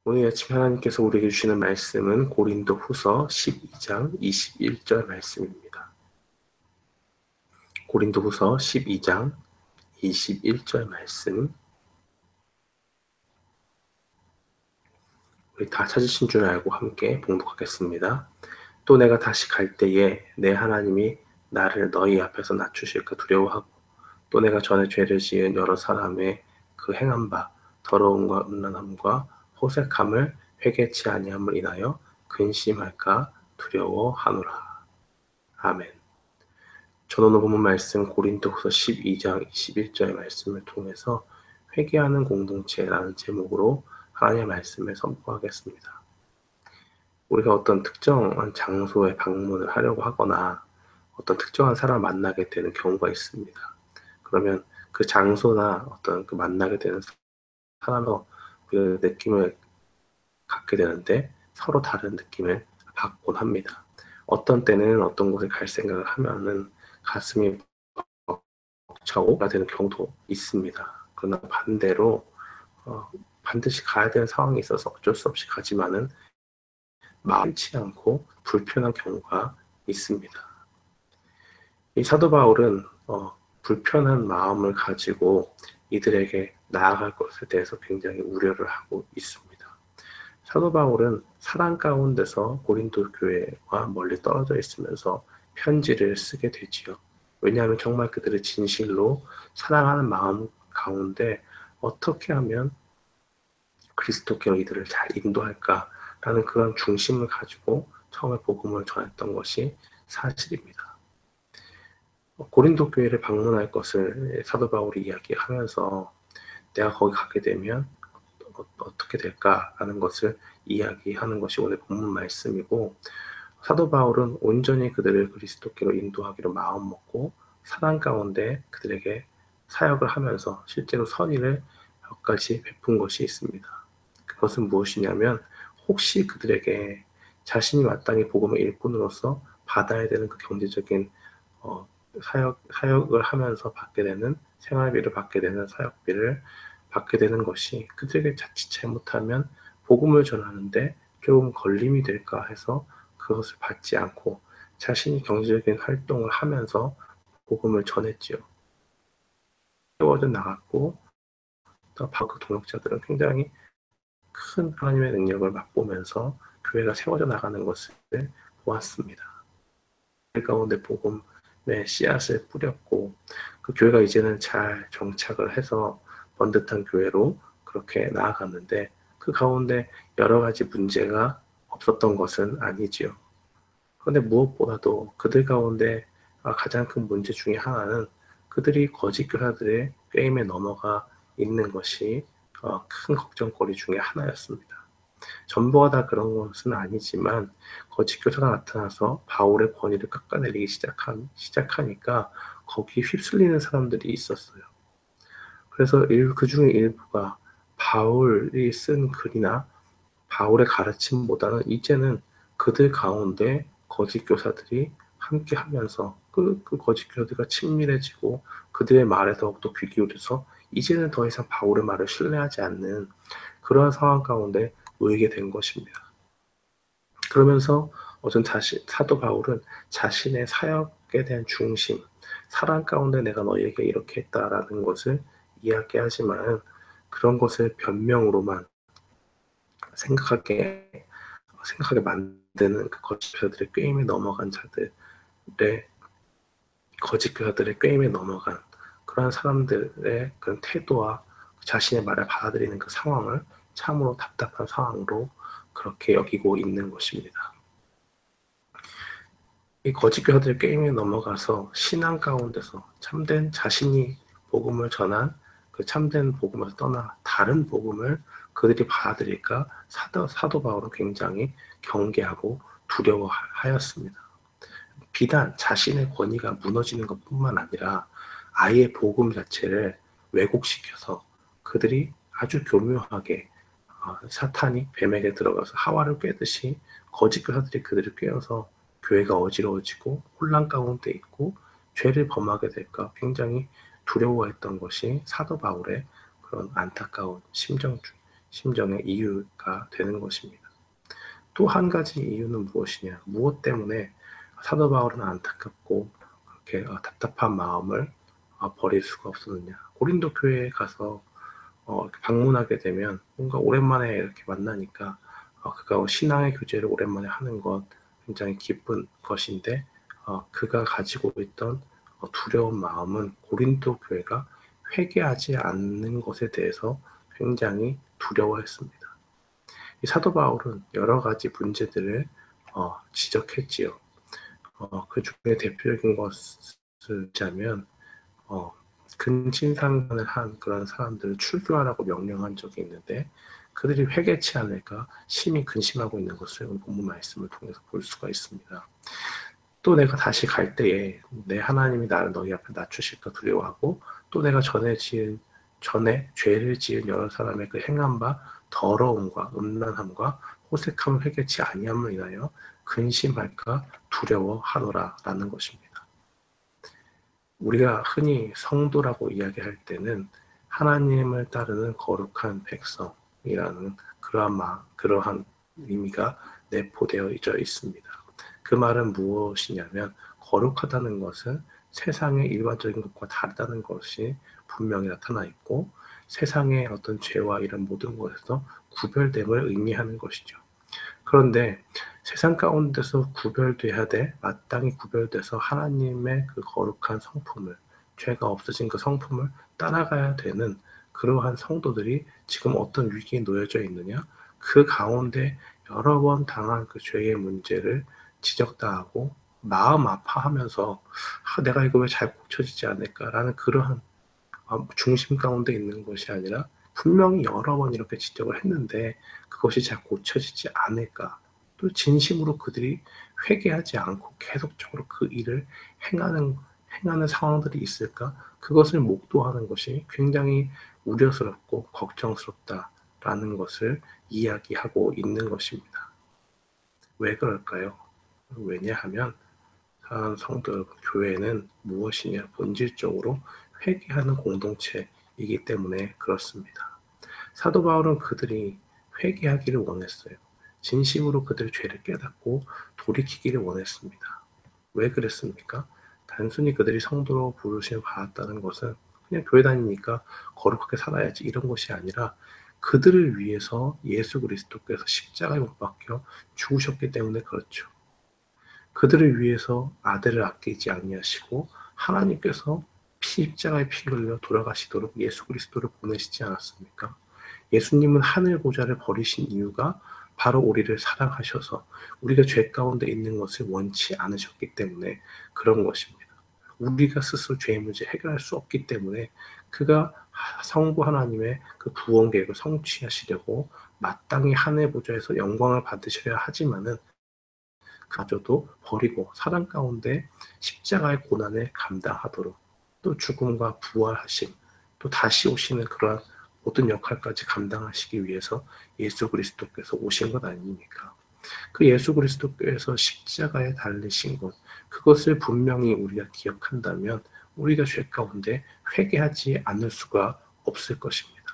오늘 아침 하나님께서 우리에게 주시는 말씀은 고린도 후서 12장 21절 말씀입니다. 고린도 후서 12장 21절 말씀. 우리 다 찾으신 줄 알고 함께 봉독하겠습니다. 또 내가 다시 갈 때에 내 하나님이 나를 너희 앞에서 낮추실까 두려워하고 또 내가 전에 죄를 지은 여러 사람의 그 행한 바 더러움과 음란함과 호색함을 회개치 아니함을 인하여 근심할까 두려워하노라. 아멘. 저는 오늘 본문 말씀 고린도후서 12장 21절 말씀을 통해서 회개하는 공동체라는 제목으로 하나님의 말씀을 선포하겠습니다. 우리가 어떤 특정한 장소에 방문을 하려고 하거나 어떤 특정한 사람을 만나게 되는 경우가 있습니다. 그러면 그 장소나 어떤 그 만나게 되는 사람과 그 느낌을 갖게 되는데 서로 다른 느낌을 받곤 합니다. 어떤 때는 어떤 곳에 갈 생각을 하면은 가슴이 벅차오가 되는 경우도 있습니다. 그러나 반대로 반드시 가야 되는 상황이 있어서 어쩔 수 없이 가지만은 마음치 않고 불편한 경우가 있습니다. 이 사도 바울은 불편한 마음을 가지고 이들에게 나아갈 것에 대해서 굉장히 우려를 하고 있습니다. 사도 바울은 사랑 가운데서 고린도 교회와 멀리 떨어져 있으면서 편지를 쓰게 되지요. 왜냐하면 정말 그들의 진실로 사랑하는 마음 가운데 어떻게 하면 그리스도께로 이들을 잘 인도할까라는 그런 중심을 가지고 처음에 복음을 전했던 것이 사실입니다. 고린도 교회를 방문할 것을 사도 바울이 이야기하면서 내가 거기 가게 되면 어떻게 될까라는 것을 이야기하는 것이 오늘 본문 말씀이고, 사도 바울은 온전히 그들을 그리스도께로 인도하기로 마음먹고 사랑 가운데 그들에게 사역을 하면서 실제로 선의를 몇 가지 베푼 것이 있습니다. 그것은 무엇이냐면 혹시 그들에게 자신이 마땅히 복음의 일꾼으로서 받아야 되는 그 경제적인 사역을 하면서 받게 되는 생활비를 받게 되는 사역비를 받게 되는 것이 그들에게 자칫 잘못하면 복음을 전하는데 조금 걸림이 될까 해서 그것을 받지 않고 자신이 경제적인 활동을 하면서 복음을 전했지요. 세워져 나갔고 또 바로 그 동역자들은 굉장히 큰 하나님의 능력을 맛보면서 교회가 세워져 나가는 것을 보았습니다. 그 가운데 복음의 씨앗을 뿌렸고 그 교회가 이제는 잘 정착을 해서 번듯한 교회로 그렇게 나아갔는데 그 가운데 여러 가지 문제가 없었던 것은 아니지요. 그런데 무엇보다도 그들 가운데 가장 큰 문제 중에 하나는 그들이 거짓 교사들의 꾀임에 넘어가 있는 것이 큰 걱정거리 중에 하나였습니다. 전부가 다 그런 것은 아니지만 거짓 교사가 나타나서 바울의 권위를 깎아내리기 시작하니까 거기에 휩쓸리는 사람들이 있었어요. 그래서 그 중에 일부가 바울이 쓴 글이나 바울의 가르침보다는 이제는 그들 가운데 거짓 교사들이 함께 하면서 그 거짓 교사들과 친밀해지고 그들의 말에 더욱더 귀 기울여서 이제는 더 이상 바울의 말을 신뢰하지 않는 그러한 상황 가운데 놓이게 된 것입니다. 그러면서 사도 바울은 자신의 사역에 대한 중심, 사랑 가운데 내가 너희에게 이렇게 했다라는 것을 이야기하지만 그런 것을 변명으로만 생각하게 만드는 그 거짓교사들의 꾀임에 넘어간 자들의 거짓교사들의 꾀임에 넘어간 그러한 사람들의 그런 태도와 자신의 말을 받아들이는 그 상황을 참으로 답답한 상황으로 그렇게 여기고 있는 것입니다. 이 거짓교사들의 게임에 넘어가서 신앙 가운데서 참된 자신이 복음을 전한 그 참된 복음에서 떠나 다른 복음을 그들이 받아들일까 사도 바울은 굉장히 경계하고 두려워하였습니다. 비단 자신의 권위가 무너지는 것뿐만 아니라 아예 복음 자체를 왜곡시켜서 그들이 아주 교묘하게 사탄이 뱀에게 들어가서 하와를 꿰듯이 거짓 교사들이 그들을 꿰어서 교회가 어지러워지고 혼란 가운데 있고 죄를 범하게 될까 굉장히 두려워했던 것이 사도 바울의 그런 안타까운 심정의 이유가 되는 것입니다. 또 한 가지 이유는 무엇이냐? 무엇 때문에 사도 바울은 안타깝고 그렇게 답답한 마음을 버릴 수가 없었느냐? 고린도 교회에 가서 이렇게 방문하게 되면 뭔가 오랜만에 이렇게 만나니까 그가 신앙의 교제를 오랜만에 하는 것 굉장히 기쁜 것인데 그가 가지고 있던 두려운 마음은 고린도 교회가 회개하지 않는 것에 대해서 굉장히 두려워했습니다. 이 사도 바울은 여러 가지 문제들을 지적했지요. 그 중에 대표적인 것을 자면 근친상간을 한 그런 사람들을 출교하라고 명령한 적이 있는데 그들이 회개치 않을까 심히 근심하고 있는 것을 본문 말씀을 통해서 볼 수가 있습니다. 또 내가 다시 갈 때에 내 하나님이 나를 너희 앞에 낮추실까 두려워하고 또 내가 전에 죄를 지은 여러 사람의 그 행한 바 더러움과 음란함과 호색함을 회개치 아니함을 인하여 근심할까 두려워하노라 라는 것입니다. 우리가 흔히 성도라고 이야기할 때는 하나님을 따르는 거룩한 백성이라는 그러한 의미가 내포되어 있습니다. 그 말은 무엇이냐면 거룩하다는 것은 세상의 일반적인 것과 다르다는 것이 분명히 나타나 있고 세상의 어떤 죄와 이런 모든 것에서 구별됨을 의미하는 것이죠. 그런데 세상 가운데서 구별돼야 돼 마땅히 구별돼서 하나님의 그 거룩한 성품을 죄가 없어진 그 성품을 따라가야 되는 그러한 성도들이 지금 어떤 위기에 놓여져 있느냐? 그 가운데 여러 번 당한 그 죄의 문제를 지적당하고 마음 아파하면서 내가 이거 왜 잘 고쳐지지 않을까라는 그러한 중심 가운데 있는 것이 아니라 분명히 여러 번 이렇게 지적을 했는데 그것이 잘 고쳐지지 않을까. 또 진심으로 그들이 회개하지 않고 계속적으로 그 일을 행하는 상황들이 있을까? 그것을 목도하는 것이 굉장히 우려스럽고 걱정스럽다라는 것을 이야기하고 있는 것입니다. 왜 그럴까요? 왜냐하면 사랑하는 성도 여러분, 교회는 무엇이냐? 본질적으로 회개하는 공동체이기 때문에 그렇습니다. 사도 바울은 그들이 회개하기를 원했어요. 진심으로 그들의 죄를 깨닫고 돌이키기를 원했습니다. 왜 그랬습니까? 단순히 그들이 성도로 부르심을 받았다는 것은 그냥 교회 다니니까 거룩하게 살아야지 이런 것이 아니라 그들을 위해서 예수 그리스도께서 십자가에 못 박혀 죽으셨기 때문에 그렇죠. 그들을 위해서 아들을 아끼지 아니하시고 하나님께서 십자가에 피 흘려 돌아가시도록 예수 그리스도를 보내시지 않았습니까? 예수님은 하늘 보좌를 버리신 이유가 바로 우리를 사랑하셔서 우리가 죄 가운데 있는 것을 원치 않으셨기 때문에 그런 것입니다. 우리가 스스로 죄의 문제 해결할 수 없기 때문에 그가 성부 하나님의 그 구원 계획을 성취하시려고 마땅히 하늘 보좌에서 영광을 받으셔야 하지만은 가져도 버리고 사랑 가운데 십자가의 고난을 감당하도록 또 죽음과 부활하심 또 다시 오시는 그러한 모든 역할까지 감당하시기 위해서 예수 그리스도께서 오신 것 아닙니까? 그 예수 그리스도께서 십자가에 달리신 것 그것을 분명히 우리가 기억한다면 우리가 죄 가운데 회개하지 않을 수가 없을 것입니다.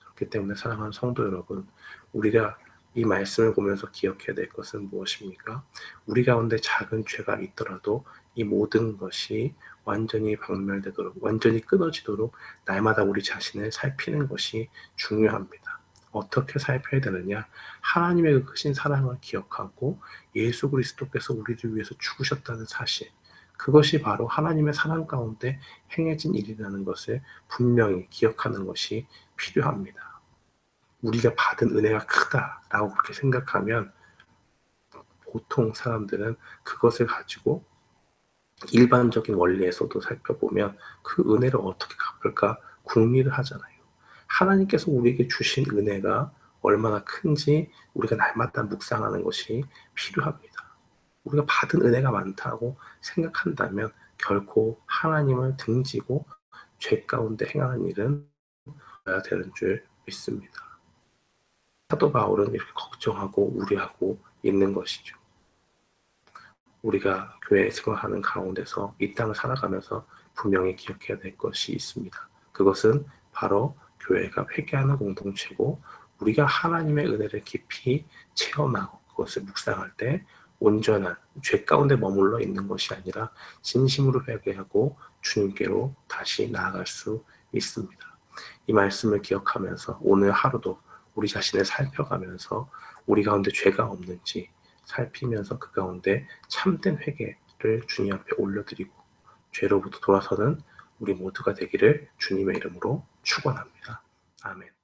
그렇기 때문에 사랑하는 성도 여러분, 우리가 이 말씀을 보면서 기억해야 될 것은 무엇입니까? 우리 가운데 작은 죄가 있더라도 이 모든 것이 완전히 박멸되도록, 완전히 끊어지도록 날마다 우리 자신을 살피는 것이 중요합니다. 어떻게 살펴야 되느냐? 하나님의 그 크신 사랑을 기억하고 예수 그리스도께서 우리를 위해서 죽으셨다는 사실, 그것이 바로 하나님의 사랑 가운데 행해진 일이라는 것을 분명히 기억하는 것이 필요합니다. 우리가 받은 은혜가 크다라고 그렇게 생각하면 보통 사람들은 그것을 가지고 일반적인 원리에서도 살펴보면 그 은혜를 어떻게 갚을까 궁리를 하잖아요. 하나님께서 우리에게 주신 은혜가 얼마나 큰지 우리가 날마다 묵상하는 것이 필요합니다. 우리가 받은 은혜가 많다고 생각한다면 결코 하나님을 등지고 죄 가운데 행하는 일은 해야 되는 줄 믿습니다. 사도 바울은 이렇게 걱정하고 우려하고 있는 것이죠. 우리가 교회에 생활하는 가운데서 이 땅을 살아가면서 분명히 기억해야 될 것이 있습니다. 그것은 바로 교회가 회개하는 공동체고 우리가 하나님의 은혜를 깊이 체험하고 그것을 묵상할 때 온전한 죄 가운데 머물러 있는 것이 아니라 진심으로 회개하고 주님께로 다시 나아갈 수 있습니다. 이 말씀을 기억하면서 오늘 하루도 우리 자신을 살펴가면서 우리 가운데 죄가 없는지 살피면서 그 가운데 참된 회개를 주님 앞에 올려드리고 죄로부터 돌아서는 우리 모두가 되기를 주님의 이름으로 축원합니다. 아멘.